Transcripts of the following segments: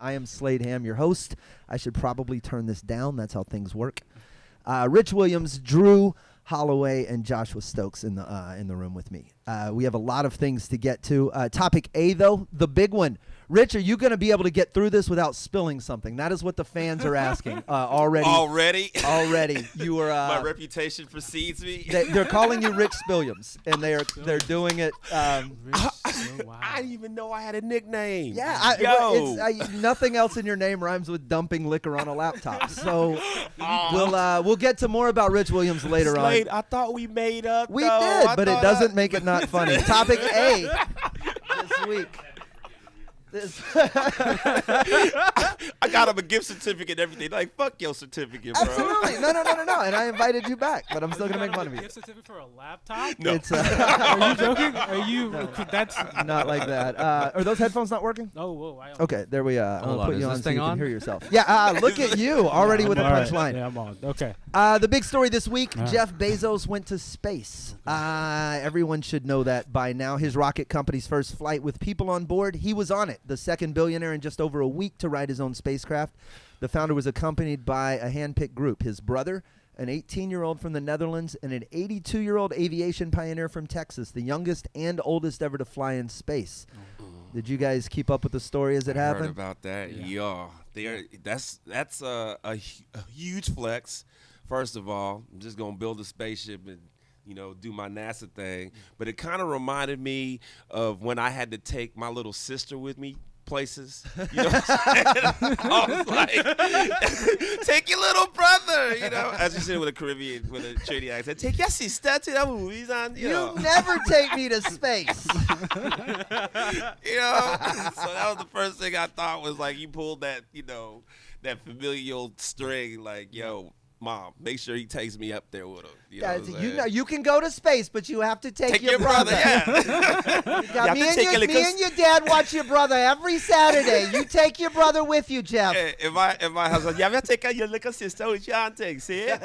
I am Slade Ham, your host. I should probably turn this down. That's how things work. Rich Williams, Drew Hollway, and Joshua Stokes in the room with me. We have a lot of things to get to. Topic A, though, the big one. Rich, are you going to be able to get through this without spilling something? That is what the fans are asking already. Already. You are. My reputation precedes me. They're calling you Rich Spilliams, and they're doing it. I didn't even know I had a nickname. Yeah, nothing else in your name rhymes with dumping liquor on a laptop. So we'll get to more about Rich Williams later Slade, on. I thought we made up. We did, but it doesn't make it not funny. Topic A this week. I got him a gift certificate and everything. Like, fuck your certificate, bro. Absolutely. No. And I invited you back, but I'm still going to make fun of you. Gift certificate for a laptop? No. Are you joking? Are you? No. That's not like that. Are those headphones not working? Oh, whoa. Okay, there we are. Hold I'll put on, you is on this so you thing can on? hear yourself. Yeah, look at you already with a punchline. Yeah, I'm on. Okay. The big story this week, All right. Jeff Bezos went to space. Everyone should know that by now. His rocket company's first flight with people on board, he was on it. The second billionaire in just over a week to ride his own spacecraft. The founder was accompanied by a hand-picked group. His brother, an 18-year-old from the Netherlands, and an 82-year-old aviation pioneer from Texas, the youngest and oldest ever to fly in space. Did you guys keep up with the story as it happened? Heard about that, yeah. That's a huge flex. First of all, I'm just gonna build a spaceship and do my NASA thing. But it kind of reminded me of when I had to take my little sister with me places. You know what I'm saying? I was like, take your little brother, as you said with a Trinity accent. Take your sister to the movies on, You never take me to space. So that was the first thing I thought was like you pulled that, that familial string, like, yo, Mom, make sure he takes me up there with him. You can go to space, but you have to take your brother. Yeah. Me and your dad watch your brother every Saturday. You take your brother with you, Jeff. Hey, if my husband, you take your little sister with you and take, see it?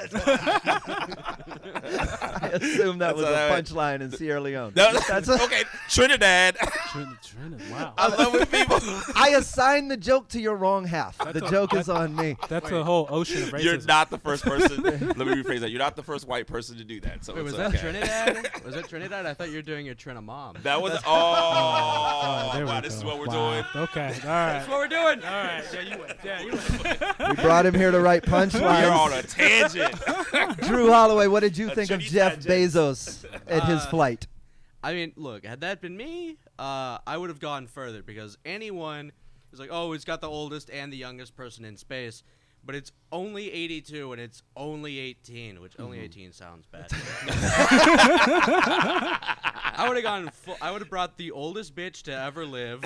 I assume that was a punchline in Sierra Leone. That's okay. Trinidad. Trinidad. Wow. I love when people. I assigned the joke to your wrong half. The joke is on me. That's a whole ocean of racism. You're not the first person. Let me rephrase that. You're not the first white person to do that. So Wait, was that Trinidad? Was that Trinidad? I thought you were doing your Trin mom. That was. Wow, this is what we're doing. Okay. All right. That's what we're doing. All right. Yeah, you went. We brought him here to write punchlines. You're on a tangent. Drew Hollway, what did you think of Jeff Bezos at his flight? I mean, look, had that been me, I would have gone further because anyone is like, oh, he's got the oldest and the youngest person in space. But it's only 82 and it's only 18, which only 18 sounds bad. I would have gone. I would have brought the oldest bitch to ever live.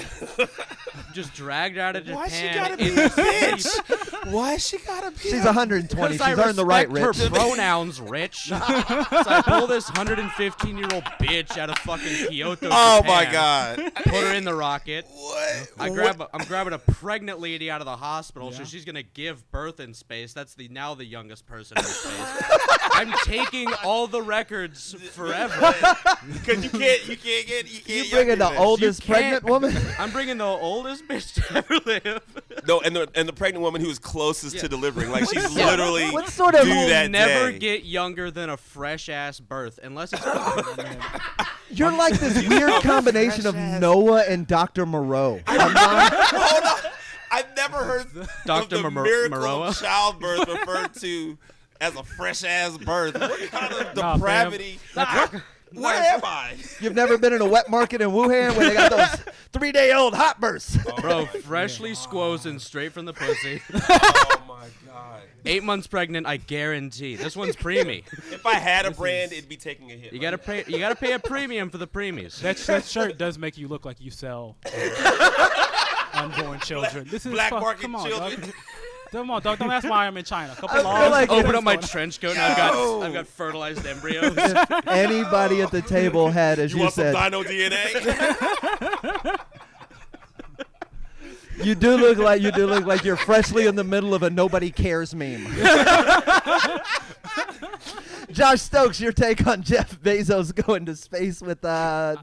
Just dragged her out of Japan. Why she gotta be a bitch? Why she gotta be? She's 120. She's I earned the right, respect Rich. her pronouns, Rich. So I pull this 115-year-old bitch out of fucking Kyoto, Oh Japan, my God! put her in the rocket. What? I'm grabbing a pregnant lady out of the hospital, so she's gonna give birth in space. That's now the youngest person in space. I'm taking all the records forever. Because you can't. You bringing the oldest pregnant woman? I'm bringing the oldest bitch to ever live. No, and the pregnant woman who is closest to delivering, like she's literally What sort of- due You will that Never day. get younger than a fresh ass birth, unless it's. You're like this weird combination of Noah and Dr. Moreau. Hold on. I've never heard Dr. of the miracle Moreau? of childbirth referred to as a fresh ass birth. What kind of Nah, depravity? Where am I? You've never been in a wet market in Wuhan where they got those 3-day-old hot bursts. Bro, freshly squozen straight from the pussy. Oh my God. 8 months pregnant, I guarantee. This one's preemie. If I had a brand, it'd be taking a hit. You gotta pay a premium for the preemies. That shirt does make you look like you sell unborn children. This is Black market come on, children. Dog. Come on, dog. Don't ask why I'm in China. A couple I feel laws. like Open up my trench coat and I've got fertilized embryos. If anybody at the table had, as You you want some said, dino DNA? you do look like you're freshly in the middle of a nobody cares meme. Josh Stokes, your take on Jeff Bezos going to space with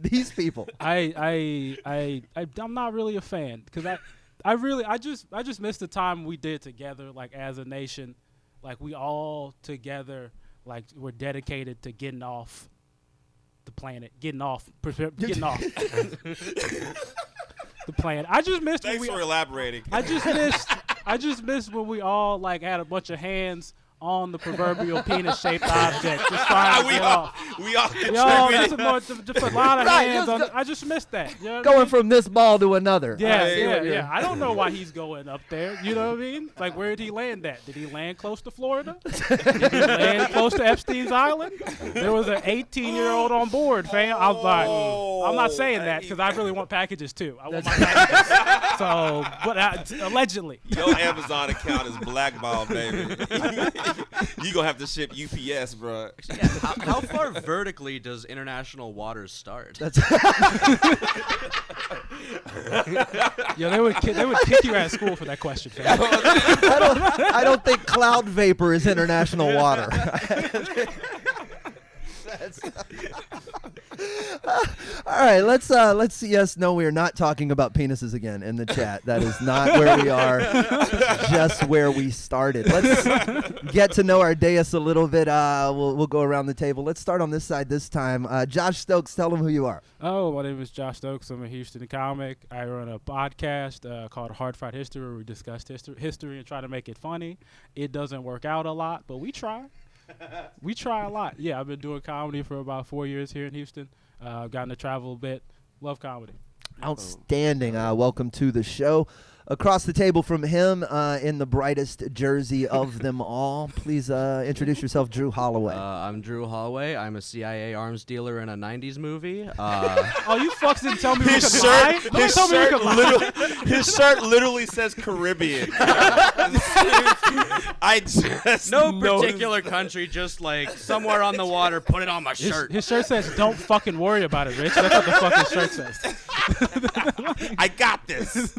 these people? I'm not really a fan because I just miss the time we did together, like as a nation, like we all together, like we're dedicated to getting off the planet, getting off the planet. I just missed. Thanks for elaborating. I just missed when we all like had a bunch of hands on the proverbial penis-shaped object, just trying to get off. We all Just a lot of Right, hands just on. I just missed that. You know what I Going mean? from this ball to another. Yeah. I don't know why he's going up there. You know what I mean? Like, where did he land at? Did he land close to Florida? Did he land close to Epstein's Island? There was an 18-year-old on board, fam. I was like, I'm not saying that because I really want packages too. I want my packages. So, but allegedly. Your Amazon account is blackballed, baby. You gonna have to ship UPS, bro. Yeah, how far vertically does international waters start? Yeah, they would kick you out of school for that question, fam. I don't think cloud vapor is international water. All right, let's see. Yes, no, we are not talking about penises again in the chat. That is not where we are. Just where we started. Let's get to know our dais a little bit. We'll go around the table. Let's start on this side this time. Josh Stokes, tell them who you are. Oh, my name is Josh Stokes. I'm a Houston comic. I run a podcast called Hard Fight History, where we discuss history and try to make it funny. It doesn't work out a lot, but we try. We try a lot. Yeah, I've been doing comedy for about 4 years here in Houston. I've gotten to travel a bit. Love comedy. Outstanding. Welcome to the show. Across the table from him, in the brightest jersey of them all, please introduce yourself, Drew Hollway. I'm Drew Hollway. I'm a CIA arms dealer in a 90s movie. Oh, you fucks didn't tell me we could lie? His shirt literally says Caribbean. I just No noticed. particular country, just like somewhere on the water, put it on my shirt. His shirt says, "Don't fucking worry about it, Rich." That's what the fuck his shirt says. I got this.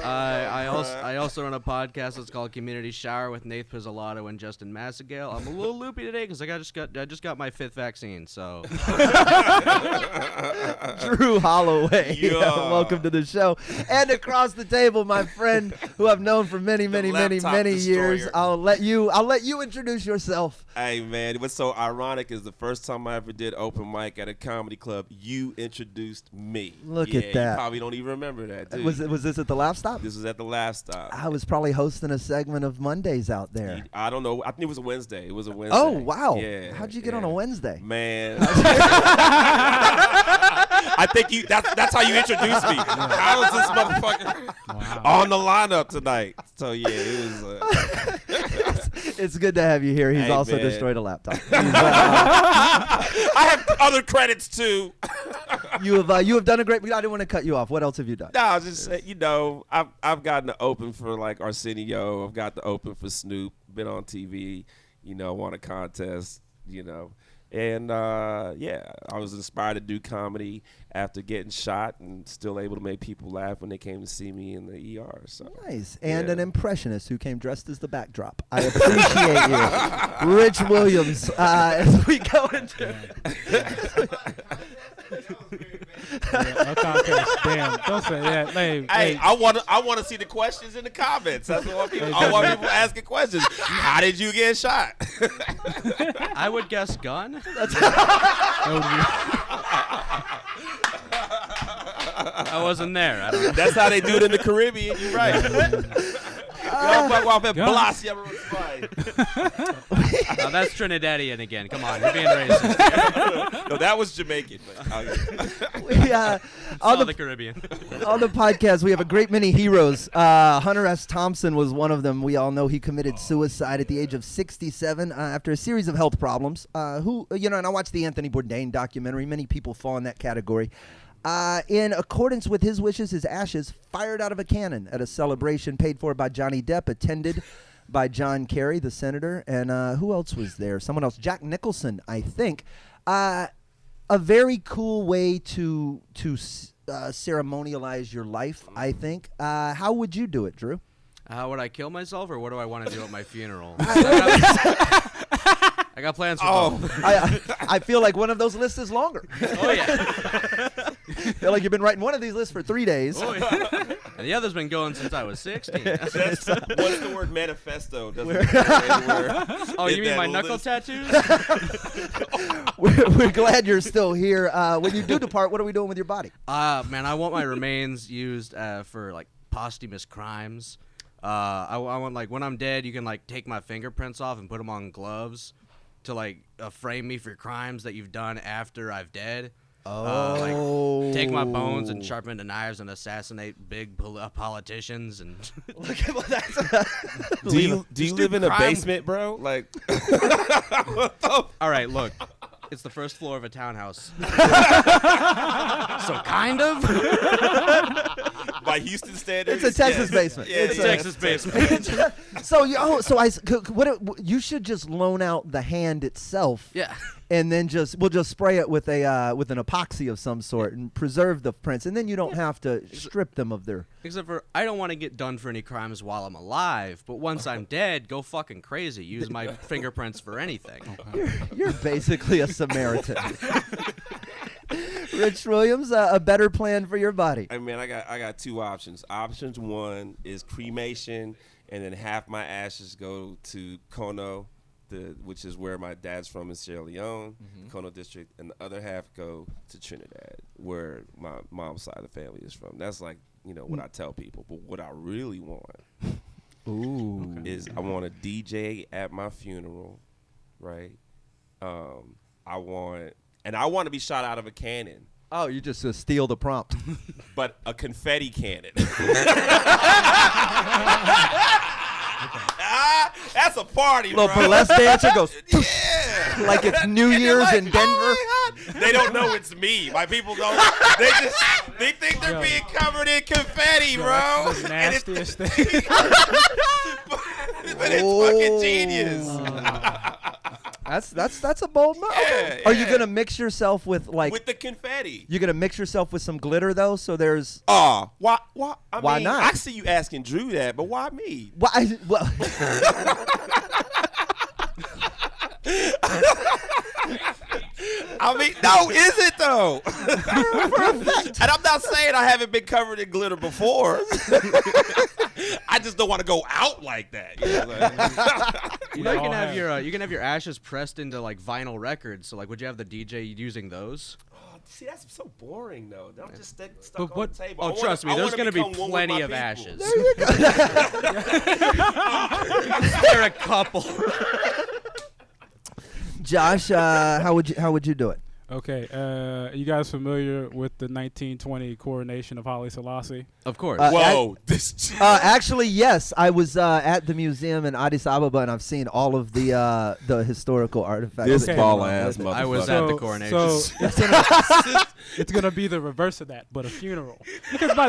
I also run a podcast that's called Community Shower with Nath Pizzolatto and Justin Massagale. I'm a little loopy today because I just got my 5th vaccine. So Drew Hollway. Yeah. Welcome to the show. And across the table, my friend who I've known for many laptop years. destroyer. I'll let you introduce yourself. Hey man, what's so ironic is the first time I ever did open mic at a comedy club, you introduced me. Look Yeah, at that. You probably don't even remember that, dude. Was this at the Laugh Stop? This was at the Laugh Stop. I was probably hosting a segment of Mondays out there. I don't know. I think it was a Wednesday. It was a Wednesday. Oh, wow. Yeah. How'd you get on a Wednesday? Man. I think that's how you introduced me. How is this motherfucker on the lineup tonight? So yeah, it was It's good to have you here. He's Hey, also man. destroyed a laptop. I have other credits too. You have done a great. I didn't want to cut you off. What else have you done? No, I was just saying, I've gotten to open for like Arsenio. I've got to open for Snoop. Been on TV, won a contest, And yeah, I was inspired to do comedy after getting shot and still able to make people laugh when they came to see me in the ER. So Nice. And yeah. an impressionist who came dressed as the backdrop. I appreciate you. Rich Williams, as we go into... No contest. Damn, don't say that. Hey, I want to see the questions in the comments. That's what I want people. I want people asking questions. How did you get shot? I would guess gun. I wasn't there. I don't know. That's how they do it in the Caribbean. You're right. No, that's Trinidadian again. Come on, you're being racist. No, that was Jamaican. We, All the Caribbean. on the podcast, we have a great many heroes. Hunter S. Thompson was one of them. We all know he committed suicide at the age of 67 after a series of health problems. And I watched the Anthony Bourdain documentary. Many people fall in that category. In accordance with his wishes, his ashes fired out of a cannon at a celebration paid for by Johnny Depp, attended by John Kerry, the senator, and who else was there? Someone else, Jack Nicholson, I think. A very cool way to ceremonialize your life, I think. How would you do it, Drew? How would I kill myself, or what do I want to do at my funeral? I got plans for both. I feel like one of those lists is longer. Oh yeah. Feel like you've been writing one of these lists for 3 days. Oh, yeah. And the other's been going since I was 16. What's the word manifesto? Doesn't anywhere Oh, in you mean that my knuckle list. tattoos? We're glad you're still here. When you do depart, what are we doing with your body? Man, I want my remains used for like posthumous crimes. I want like when I'm dead, you can like take my fingerprints off and put them on gloves to like frame me for crimes that you've done after I've dead. Like take my bones and sharpen into knives and assassinate big politicians and. Look at that. Do you live in a basement, bro? Like, All right, look. It's the first floor of a townhouse. So kind of. by Houston standards, It's a Texas basement. Yeah, It's yeah, a Texas basement. So you should just loan out the hand itself. Yeah. And then we'll just spray it with with an epoxy of some sort and preserve the prints, and then you don't have to strip them of their. Except for I don't want to get done for any crimes while I'm alive, but once I'm dead, go fucking crazy. Use my fingerprints for anything. You're basically a Samaritan. Rich Williams, a better plan for your body. I mean, I got two options. Options one is cremation, and then half my ashes go to Kono, which is where my dad's from in Sierra Leone, Kono district, and the other half go to Trinidad, where my mom's side of the family is from. That's like, what I tell people. But what I really want is I want a DJ at my funeral, right? I want to be shot out of a cannon. Oh, you just steal the prompt. But a confetti cannon. That's a party, Little bro. burlesque dancer goes Yeah. like it's New Year's in Denver. Oh my God. They don't know it's me. My people don't. They think they're being covered in confetti, bro. That's the nastiest thing. But it's fucking genius. That's a bold move. Yeah, Are you yeah. gonna mix yourself with With the confetti. You're gonna mix yourself with some glitter though, so there's. Why? Why mean, not? I see you asking Drew that, but why me? Why? Well. I mean, no, is it though? And I'm not saying I haven't been covered in glitter before. I just don't want to go out like that. You know, you can have your ashes pressed into like vinyl records. So like, would you have the DJ using those? Oh, see, that's so boring though. I'm just stuck But on the table. Oh, trust me, there's gonna be plenty of ashes. There are a couple. Josh, how would you do it? Okay, you guys familiar with the 1920 coronation of Haile Selassie? Of course. Whoa, Actually, yes. I was at the museum in Addis Ababa, and I've seen all of the historical artifacts. this Okay. ball ass motherfucker. I was at the coronation. So it's gonna be the reverse of that, but a funeral. Because by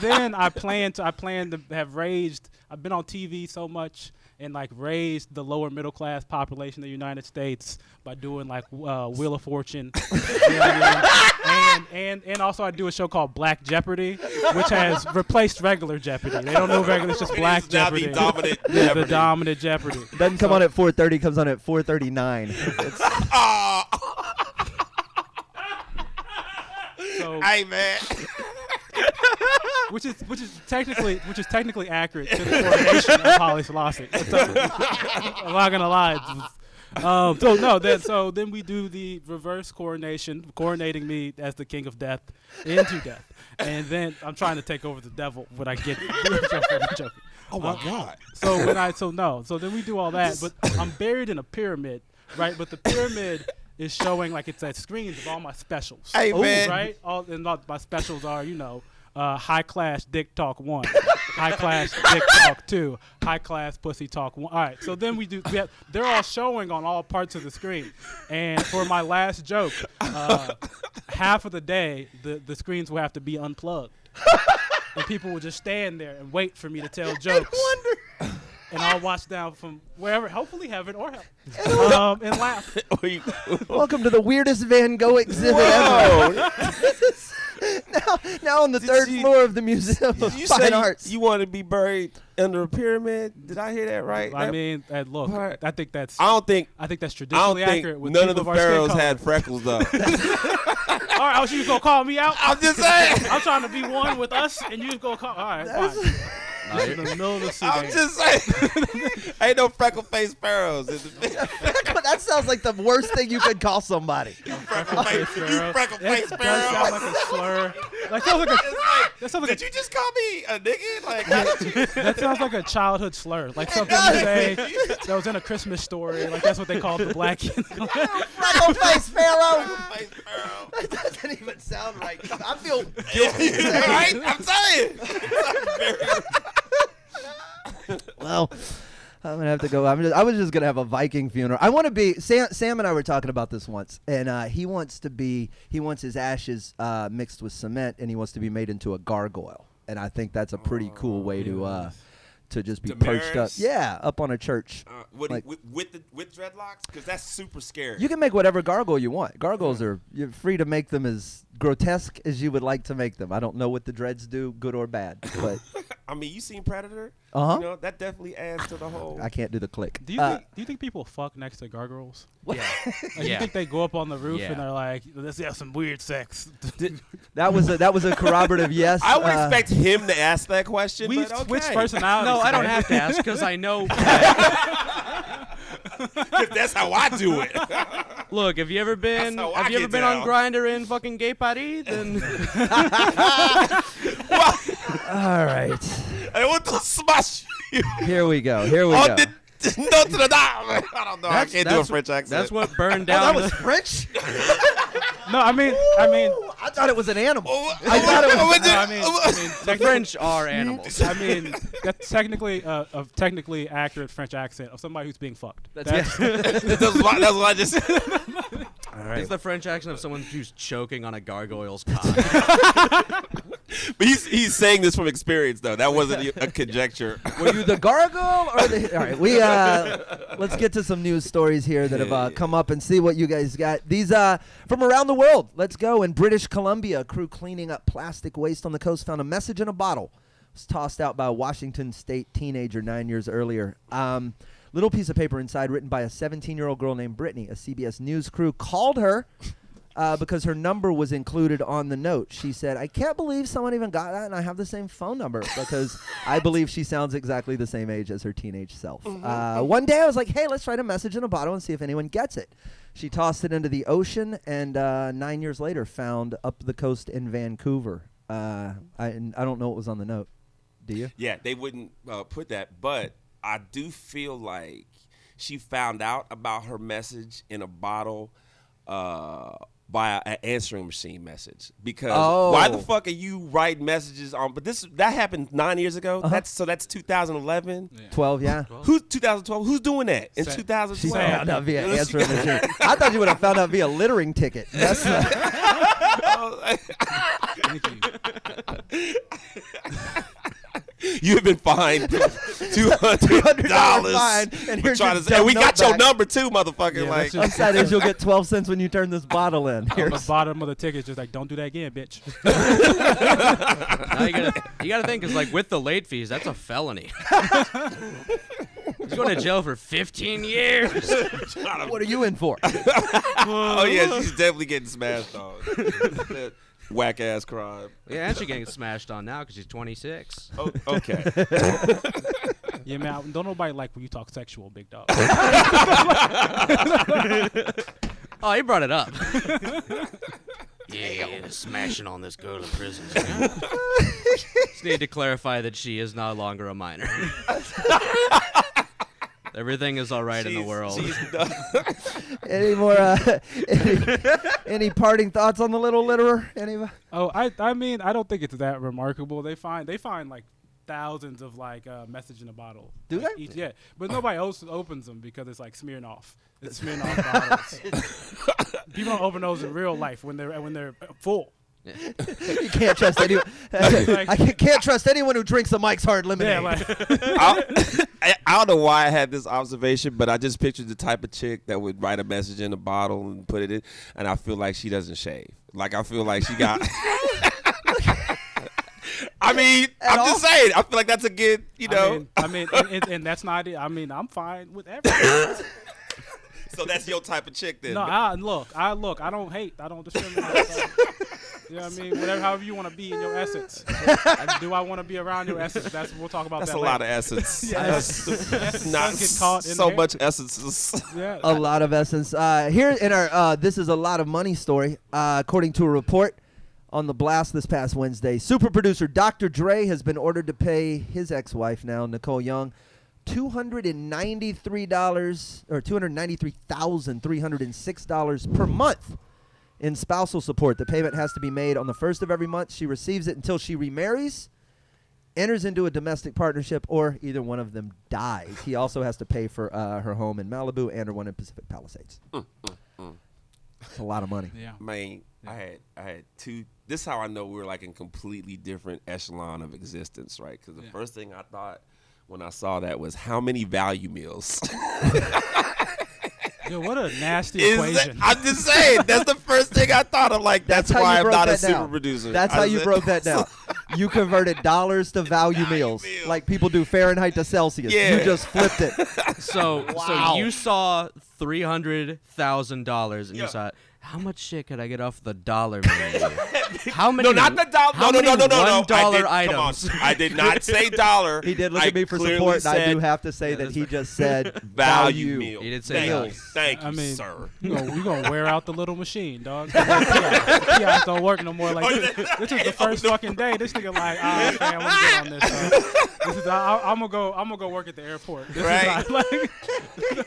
then I plan to have raised. I've been on TV so much and like raised the lower middle class population of the United States by doing like Wheel of Fortune. You know what I mean? And also I do a show called Black Jeopardy, which has replaced regular Jeopardy. They don't know regular, it's just Black is now Jeopardy. the dominant Yeah, Jeopardy. the dominant Jeopardy. Doesn't come on at 4:30. Comes on at 4:39. So, Hey man. which is technically accurate to the coronation of Haile Selassie. I'm not gonna lie. So then we do the reverse coronation, coronating me as the king of death into death, and then I'm trying to take over the devil when I get. I'm joking. Oh my God. So then we do all that, but I'm buried in a pyramid, right? But the pyramid is showing like it's at screens of all my specials. Hey, man. Right? All my specials are, high class dick talk 1, high class dick talk 2, high class pussy talk 1. All right, so then they're all showing on all parts of the screen. And for my last joke, half of the day the screens will have to be unplugged. And people will just stand there and wait for me to tell jokes. And I'll watch down from wherever, hopefully heaven or hell, and laugh. Welcome to the weirdest Van Gogh exhibit ever. Now on the third floor of the Museum of Fine Arts. You want to be buried under a pyramid? Did I hear that right? I mean, look, Right. I think that's I don't think traditionally I don't think accurate with none of people the of our skin pharaohs color. had freckles though. All right, you just gonna call me out? I'm just saying. I'm trying to be one with us, and you just gonna call. All right, fine. In the middle of the sea I'm game. just saying. Ain't no freckle-faced sparrows. That sounds like the worst thing you could call somebody. Freckle-faced That sparrow. does sound like a slur. That sounds like Did you just call me a nigga? Like, that sounds like a childhood slur, like something you say that was in a Christmas story. Like that's what they called the black kids. Freckle-faced Pharaoh. freckle-faced sparrow. That doesn't even sound right. I feel guilty. Right? I'm saying. Well, I'm gonna have to go. I was just gonna have a Viking funeral. I want to be. Sam and I were talking about this once, and he wants his ashes mixed with cement, and he wants to be made into a gargoyle. And I think that's a pretty cool way to just be perched up. Damaris? Yeah, up on a church. With dreadlocks? Because that's super scary. You can make whatever gargoyle you want. Gargoyles you're free to make them as grotesque as you would like to make them. I don't know what the dreads do, good or bad, but I mean, you seen Predator? Uh-huh. You know, that definitely adds to the whole. I can't do the click. Do you think people fuck next to gargoyles? What? Yeah. Like, you think they go up on the roof Yeah. and they're like, let's have some weird sex? That was a corroborative yes. I would expect him to ask that question. We but okay. switch personalities. No, I don't today. have to ask because I know. 'Cause that's how I do it. Look, have you ever been That's how I get on down. Grindr in fucking Gay Paris? Then All right. I want to smash you Here we go. on the Notre Dame. I don't know. I can't do a French accent. That's what burned Oh, down. that was French? No, I mean, I thought it was an animal. I thought it was. no, I mean, the French are animals. I mean, that's technically a technically accurate French accent of somebody who's being fucked. That's that's what I just said. It's the French accent of someone who's choking on a gargoyle's cock. But he's saying this from experience, though. That wasn't a conjecture. Were you the gargoyle or the? All right, we let's get to some news stories here that have come up and see what you guys got. These from around the world. Let's go. In British Columbia, a crew cleaning up plastic waste on the coast found a message in a bottle. It was tossed out by a Washington State teenager 9 years earlier. Little piece of paper inside, written by a 17-year-old girl named Brittany. A CBS News crew called her because her number was included on the note. She said, "I can't believe someone even got that, and I have the same phone number," because I believe she sounds exactly the same age as her teenage self. One day I was like, hey, let's write a message in a bottle and see if anyone gets it. She tossed it into the ocean, and 9 years later found up the coast in Vancouver. I don't know what was on the note. Do you? Yeah, they wouldn't put that, but I do feel like she found out about her message in a bottle by an answering machine message. Because why the fuck are you writing messages on? But that happened 9 years ago. That's 2011. 12, yeah. Who's 2012? Who's doing that in 2012? She found out via answering machine. I thought you would have found out via littering ticket. That's You have been fined $200 fine, and here's your and dumb we got note your back. number too, motherfucker. Yeah, like, that's just- upside is you'll get 12 cents when you turn this bottle in. On the Here's- bottom of the ticket, just like, don't do that again, bitch. Now you gotta think, because like with the late fees, that's a felony. He's going to jail for 15 years. what are you in for? oh yeah, she's definitely getting smashed on. That whack ass crime. Yeah, and she's getting smashed on now because she's 26. Oh, okay. Yeah, man, don't nobody like when you talk sexual, big dog. Oh, he brought it up. Yeah, smashing on this girl in prison. Just need to clarify that she is no longer a minor. Everything is all right in the world. Any more? Any parting thoughts on the little litterer? Any? Oh, I mean, I don't think it's that remarkable. They find like thousands of like message in a bottle. Do like, they? Yeah, but nobody else opens them because it's like Smirnoff. It's Smirnoff bottles. People don't open those in real life when they're full. You can't trust anyone. I can't trust anyone who drinks a Mike's Hard Lemonade. Yeah, like I don't know why I had this observation, but I just pictured the type of chick that would write a message in a bottle and put it in, and I feel like she doesn't shave. Like, I feel like she got... I mean, I'm just saying. I feel like that's a good, you know... I mean, and that's not it. I mean, I'm fine with everything. So that's your type of chick then. No, I don't hate. I don't discriminate. So, you know what I mean? However you want to be in your essence. Do I want to be around your essence? We'll talk about that's that a later. lot of essence. Essence Not get caught in so there. much essences. Yeah. A lot of essence. Here in our this is a lot of money story. According to a report on the blast this past Wednesday, super producer Dr. Dre has been ordered to pay his ex-wife now, Nicole Young, $293,306 per month in spousal support. The payment has to be made on the first of every month. She receives it until she remarries, enters into a domestic partnership, or either one of them dies. He also has to pay for her home in Malibu and her one in Pacific Palisades. It's a lot of money. Yeah. Man, I had two. This is how I know we're like in completely different echelon of existence, right? Because the first thing I thought when I saw that was how many value meals. Yo, what a nasty equation. I'm just saying, that's the first thing I thought of. Like, that's how why you I'm broke not a that super down. producer. That's how you broke that down. You converted dollars to value meals, like people do Fahrenheit to Celsius. Yeah. You just flipped it. So Wow. you saw $300,000 and Yeah. you saw how much shit could I get off the dollar menu? How many? No, not the dollar. How No. many $1 items. items? I did not say dollar. He did look I at me for clearly support, and I do said have to say that that's he just said value meal. He did say Thank value. you. Thank you, I mean, sir. We're gonna wear out the little machine, dog. Kiosks don't work no more. Like this is the first fucking day. This nigga like, fam, let me get on this. This is I'm gonna go work at the airport. This Right. is not, like,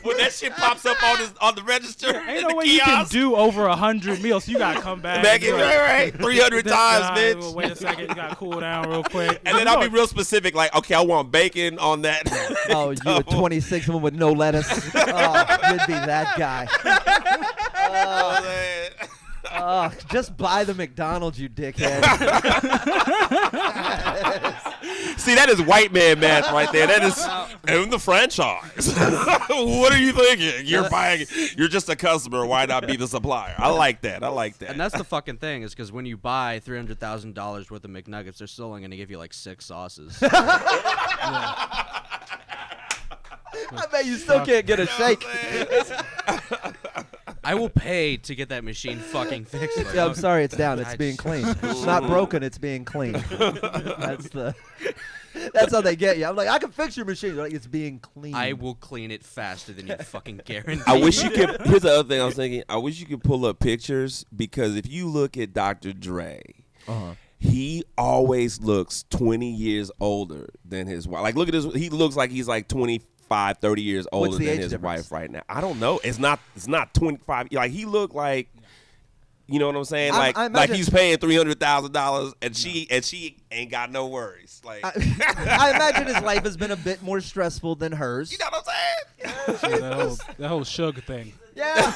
When that shit pops up on the register, ain't in no the way you can kiosk, do over 100 meals. You gotta come back. back in, and be like, right, 300 times, bitch. Well, wait a second, you gotta cool down real quick. And then I'll be real specific, like, okay, I want bacon on that. Oh, you a 26 one with no lettuce. Oh, you'd be that guy. Just buy the McDonald's, you dickhead. See, that is white man math right there. That is own the franchise. What are you thinking? You're just a customer. Why not be the supplier? I like that. And that's the fucking thing is because when you buy $300,000 worth of McNuggets, they're still only going to give you like 6 sauces. I bet you still can't get a shake. I will pay to get that machine fucking fixed. Like, Yeah, I'm sorry, it's down. It's I being just- cleaned. It's not broken. It's being cleaned. That's how they get you. I'm like, I can fix your machine. They're like, it's being cleaned. I will clean it faster than you fucking guarantee. I wish you could. Here's the other thing I was thinking. I wish you could pull up pictures because if you look at Dr. Dre, he always looks 20 years older than his wife. Like, look at this. He looks like he's like 25, 30 years older the than age his difference? wife right now. I don't know. It's not 25. Like, he looked like. You know what I'm saying? I Like imagine- he's paying $300,000 and she ain't got no worries. Like I imagine his life has been a bit more stressful than hers. you know what I'm saying? that whole sugar thing. Yeah.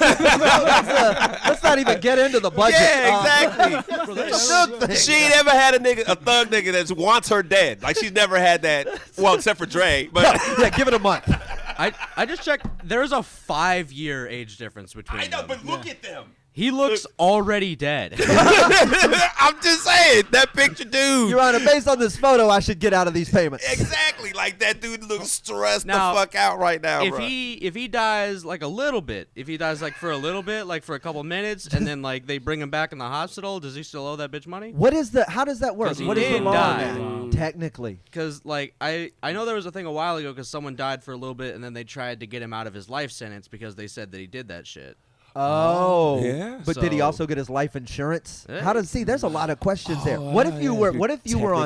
Let's not even get into the budget. Yeah, exactly. That's a good thing. She ain't ever had a thug nigga that wants her dead. Like she's never had that. Well, except for Dre. But Yeah, give it a month. I just checked. There's a 5-year age difference between I know, them. but look at them. He looks already dead. I'm just saying that picture, dude. Your Honor, based on this photo, I should get out of these payments. Exactly. Like that dude looks stressed Now, the fuck out right now, if bro. he dies like a little bit, if he dies like for a little bit, like for a couple minutes, and then like they bring him back in the hospital, does he still owe that bitch money? How does that work? 'Cause he What is the did law die. on that? Technically. Because like I know there was a thing a while ago because someone died for a little bit, and then they tried to get him out of his life sentence because they said that he did that shit. Oh, Yeah. But did he So- also get his life insurance? Yeah. How does there's a lot of questions there. What if you were on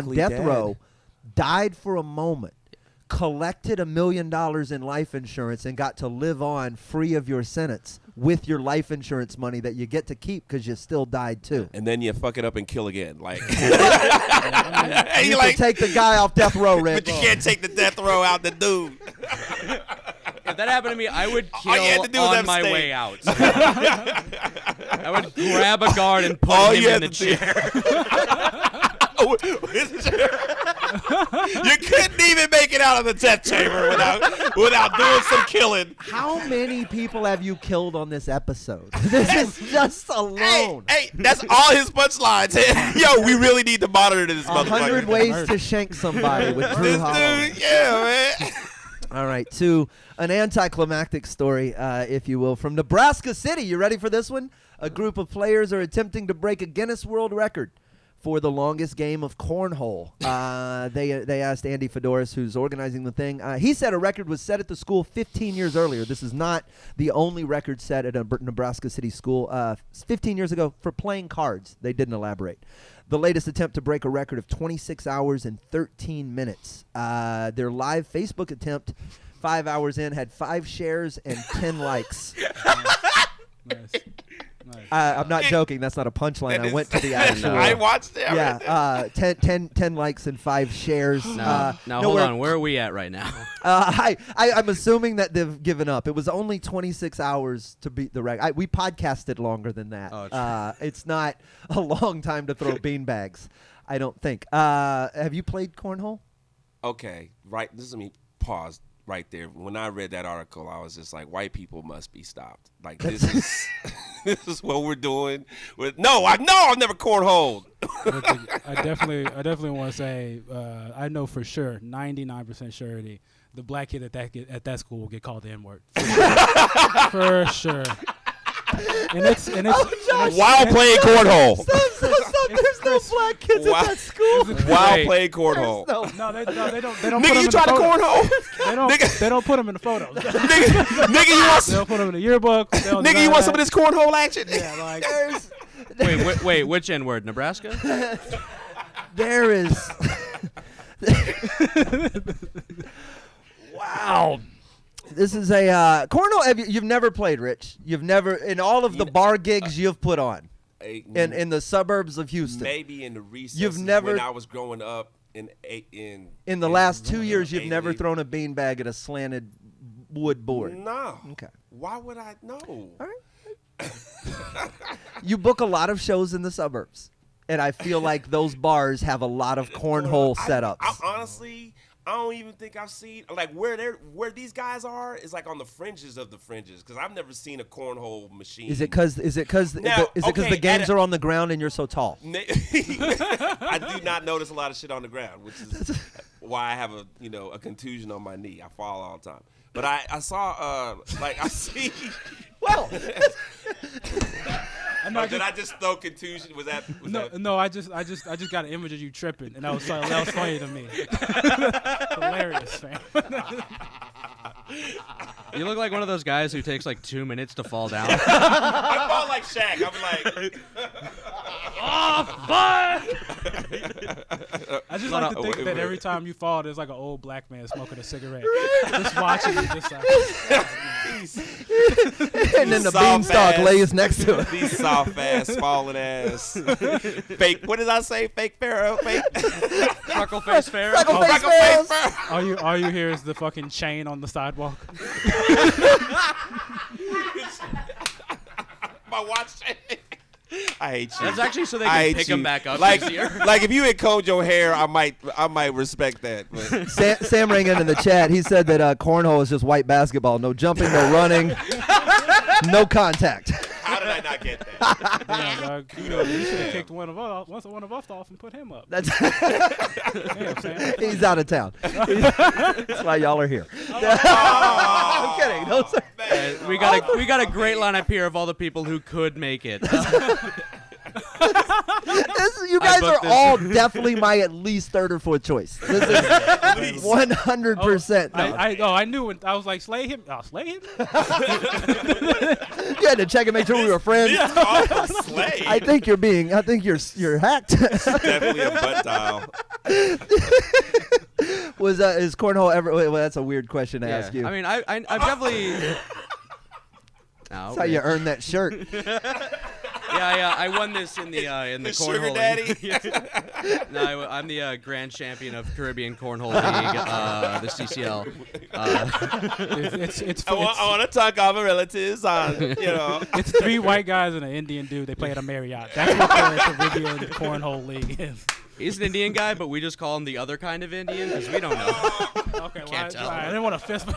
technically death dead. row, died for a moment, collected $1 million in life insurance, and got to live on free of your sentence with your life insurance money that you get to keep because you still died too? And then you fuck it up and kill again. Like, You you can like, take the guy off death row, Red. but you can't take the death row out the dude. If that happened to me, I would All you had kill to do was on my abstain. way out. I would grab a guard and put All him you in had the to do- chair. You couldn't even make it out of the death chamber without doing some killing. How many people have you killed on this episode? This is just alone. Hey, that's all his punchlines. Yo, we really need to monitor this 100 motherfucker. ways to shank somebody with Drew This Hollway. dude, yeah, man. All right, to an anticlimactic story, if you will, from Nebraska City. You ready for this one? A group of players are attempting to break a Guinness World Record for the longest game of cornhole. They asked Andy Fedoris, who's organizing the thing. He said a record was set at the school 15 years earlier. This is not the only record set at a Nebraska City school. 15 years ago for playing cards. They didn't elaborate. The latest attempt to break a record of 26 hours and 13 minutes. Their live Facebook attempt, 5 hours in, had 5 shares and 10 likes. Nice. I'm not joking. That's not a punchline. I went to the actual. I watched it. Yeah, 10 likes and 5 shares. Now hold on. Where are we at right now? I'm assuming that they've given up. It was only 26 hours to beat the record. We podcasted longer than that. Oh, it's not a long time to throw beanbags, I don't think. Have you played cornhole? Okay, right. Let me pause right there. When I read that article, I was just like, white people must be stopped. Like, this is this is what we're doing. I've never cornholed. I definitely want to say I know for sure, 99% surety, the black kid at that school will get called the N-word. For sure. And it's while playing cornhole. There's no black kids at that school. While playing cornhole. No, they don't. Nigga, you try to cornhole? They don't put them in the photos. nigga, you want They'll put them in the yearbook. Nigga, you want some of this cornhole action? Yeah, like Wait, which N-word? Nebraska? There is. Wow. This is a cornhole. You've never played, Rich. You've never, in all of the bar gigs you've put on in the suburbs of Houston. Maybe in the recesses You've never, when I was growing up in the last 2 years, you've never thrown a beanbag at a slanted wood board. No. Okay. Why would I know? All right. You book a lot of shows in the suburbs, and I feel like those bars have a lot of cornhole setups. I honestly, I don't even think I've seen like where these guys are is like on the fringes of the fringes because I've never seen a cornhole machine. Is it because the games are on the ground and you're so tall? I do not notice a lot of shit on the ground, which is why I have a contusion on my knee. I fall all the time. But I saw I see. Well, did I just throw contusion? Was that? No. I just got an image of you tripping, and that was funny to me. Hilarious, man. You look like one of those guys who takes like 2 minutes to fall down. I fall like Shaq. I'm like, oh, fuck! I just like to think that every time you fall, there's like an old black man smoking a cigarette, just watching you, just like. And then the beanstalk lays next to it. These soft ass, falling ass, fake. What did I say? Fake Pharaoh, fake. Freckle face Pharaoh. Freckle face Pharaoh. All you hear is the fucking chain on the sidewalk. My watch chain. I hate you. That's actually so they can pick him back up like, easier. Like if you had combed your hair, I might respect that. But. Sam rang in the chat. He said that cornhole is just white basketball. No jumping, no running, no contact. How did I not get that? Damn, dog. You should have kicked one of us off and put him up. That's Damn, Sam. He's out of town. That's why y'all are here. I'm kidding. No, sir. We got a great lineup here of all the people who could make it. You guys are all definitely my at least third or fourth choice. This is 100%. I knew when I was like, slay him. I'll slay him. You had to check and make sure we were friends. Slay. I think you're hacked. Definitely a butt dial. Is cornhole ever? Well, that's a weird question to ask you. I mean, I've definitely. That's how you earn that shirt. Yeah. I won this in the cornhole. Sugar daddy. No, I'm the grand champion of Caribbean Cornhole League, the CCL. I want to talk off of relatives on, It's 3 white guys and an Indian dude. They play at a Marriott. That's what the Caribbean Cornhole League is. He's an Indian guy, but we just call him the other kind of Indian because we don't know. Okay, well, Can't tell. I didn't want to fist. Yeah,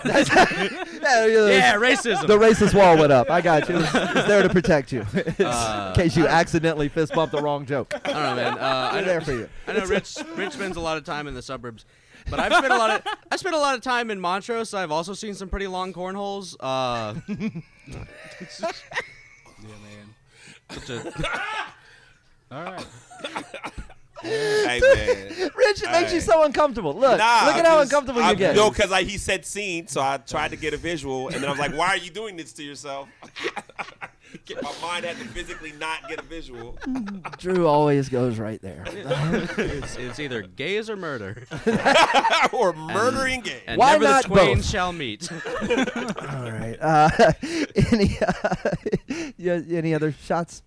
racism. The racist wall went up. I got you. It's there to protect you in case you accidentally fist bump the wrong joke. I don't know, man. We're there for you. I know Rich spends a lot of time in the suburbs, but I spent a lot of time in Montrose. So I've also seen some pretty long cornholes. All right. Hey, man. Rich, it makes you so uncomfortable. Look Nah, at how uncomfortable you get. No, because he said scene, so I tried to get a visual, and then I was like, why are you doing this to yourself? My mind had to physically not get a visual. Drew always goes right there. It's either gays or murder. Or murdering gays. And Why never not the twain both? shall meet. All right. Any other shots?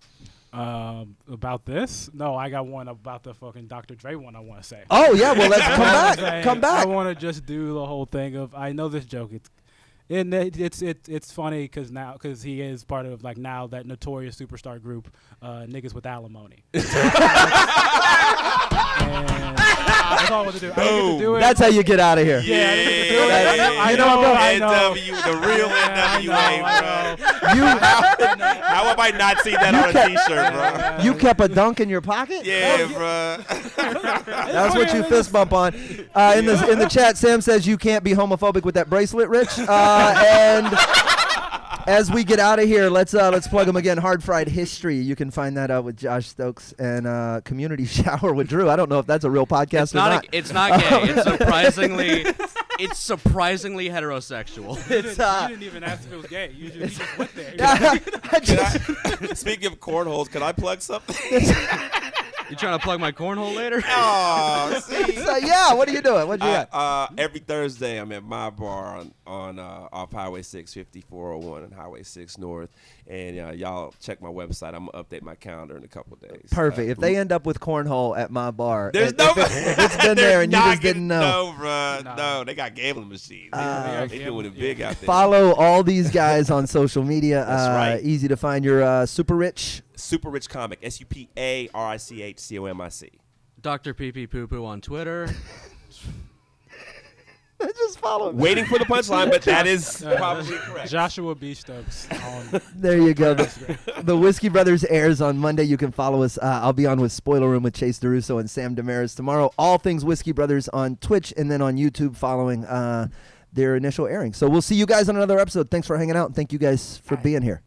About this? No, I got one about the fucking Dr. Dre one I want to say. Oh yeah, well let's come back. Come back. I want to just do the whole thing of I know this joke. It's funny because he is part of like now that notorious superstar group, niggas with alimony. And that's all I want to do. I didn't get to do it. That's how you get out of here. Yeah, I didn't get to do it. Yeah. I know. The real NWA, I bro. How have I not seen that on a T-shirt, bro? You kept a dunk in your pocket? Yeah, bro. That's what you fist bump on. In the chat, Sam says you can't be homophobic with that bracelet, Rich. And as we get out of here, let's plug them again. Hard Fried History. You can find that out with Josh Stokes and Community Shower with Drew. I don't know if that's a real podcast or not. It's not gay. It's surprisingly heterosexual. You didn't even ask if it was gay. You just went there. Speaking of cornholes, can I plug something? You trying to plug my cornhole later? Oh, see. Yeah, what are you doing? What you got? Every Thursday, I'm at my bar on off Highway 6, 5401 and Highway 6 North. And y'all check my website. I'm going to update my calendar in a couple of days. Perfect. If they end up with cornhole at my bar, There's if no. it's been there and you just didn't know. No, bro. No, they got gambling machines. They doing it big out there. Follow all these guys on social media. That's right. Easy to find. Your Super Rich. Super Rich Comic. SuperRichComic. Dr. Pee Pee Poo Poo on Twitter. Just follow me. Waiting for the punchline, but that is probably correct. Joshua B. Stokes. There you go. The Whiskey Brothers airs on Monday. You can follow us. I'll be on with Spoiler Room with Chase DeRusso and Sam Damaris tomorrow. All things Whiskey Brothers on Twitch and then on YouTube following their initial airing. So we'll see you guys on another episode. Thanks for hanging out, and thank you guys for being here.